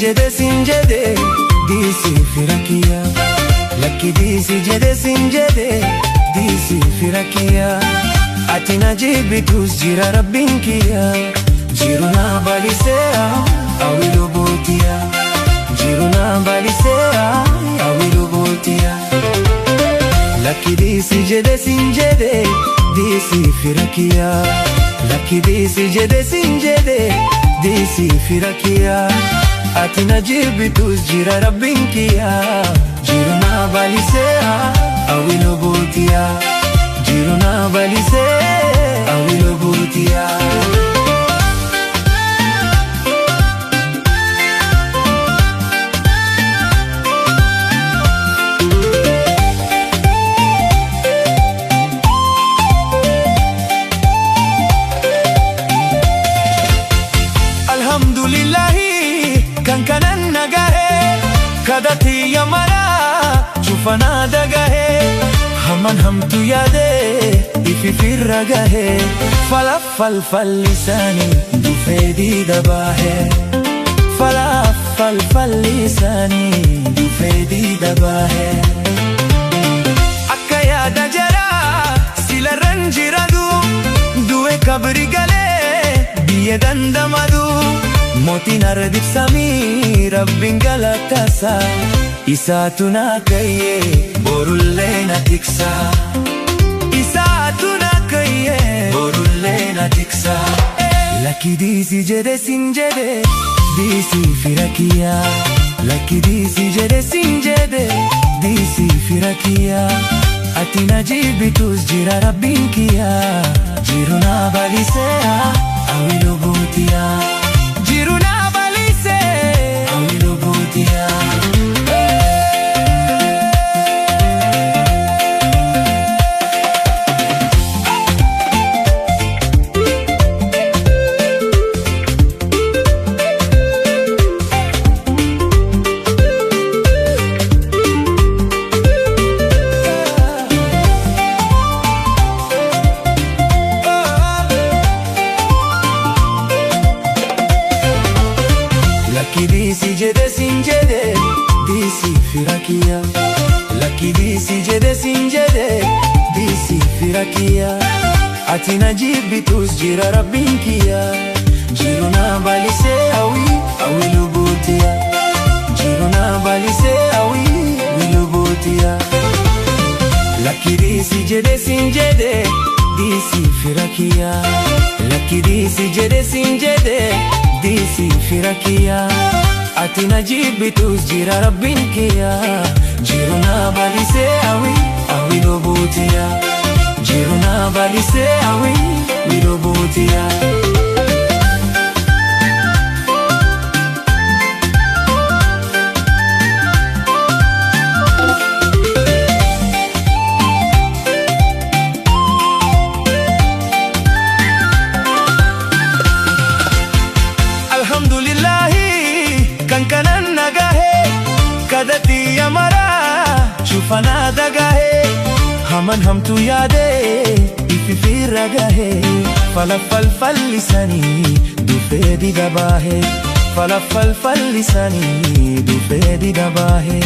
jedhe sin jedhe diisi firakiya. Lakki diisi jedhe sin jedhe diisi firakiya. Ati na jibitus jira rabbin kiyya. Jiru na balisea awilu bultiya. Jiru na balisea awilu bultiya. Lakki diisi jedhe sin jedhe diisi firakiya. Lakki diisi jedhe sin jedhe diisi firakiya. Ati na jibitus jira rabbin kiyya. Jiru na balisea awilu bultiya. Jiru na balisea awilu bultiya. Kan kanan nagahe kadati yamara chufana dagahe. Haman hamtu yade ifi firragahe. Falafal fal lisani dufedi dabahe. Falafal fal lisani dufedi dabahe. Akka yaada jara sila ranjiradu duwe kabri gale biye dandamadu. Mootiin ardif samii rabbiin galatasa. Isaatu na kayye borullee na tiksa. Isaatu na kayye borullee na tiksa. Lakki diisi jedhe sin jedhe diisi firakiya. Lakki diisi jedhe sin jedhe diisi firakiya. Ati na jibitus jira rabbin kiyya. Jiru na balisea awilu bultiya. Jiru na balisea awilu bultiya. Lakki diisi jedhe sin jedhe diisi firakiya. Lakki diisi jedhe sin jedhe diisi firakiya. Ati na jibitus jira rabbin kiyya. Jiru na balisea awilu bultiya. Jiru na balisea awilu bultiya. Lakki diisi jedhe sin jedhe diisi firakiya. Lakki diisi jedhe sin jedhe diisi firakiya. Ati na jibitus jira rabbin kiyya. Jiru na balisea awilu bultiya. Jiru na balisea awilu bultiya. Kan kanan nagahe kadati yamara chufana dagahe. Haman hamtu yade ifi firragahe. Falafal fal lisani dufedi dabahe. Falafal fal lisani dufedi dabahe.